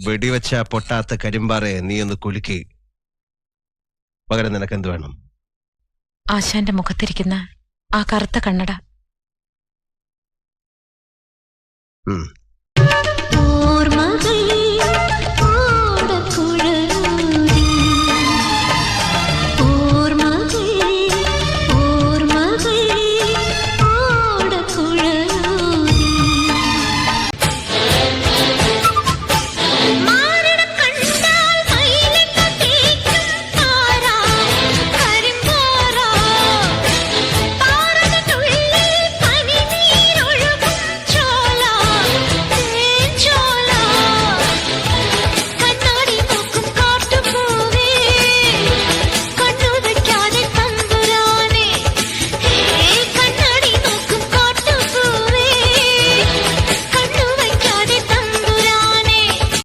വെടിവെച്ച പൊട്ടാത്ത കരിമ്പാറയെ നീ ഒന്ന് കുലുക്കി. പകരം നിനക്കെന്ത് വേണം? ആശാന്റെ മുഖത്തിരിക്കുന്ന ആ കറുത്ത കണ്ണട.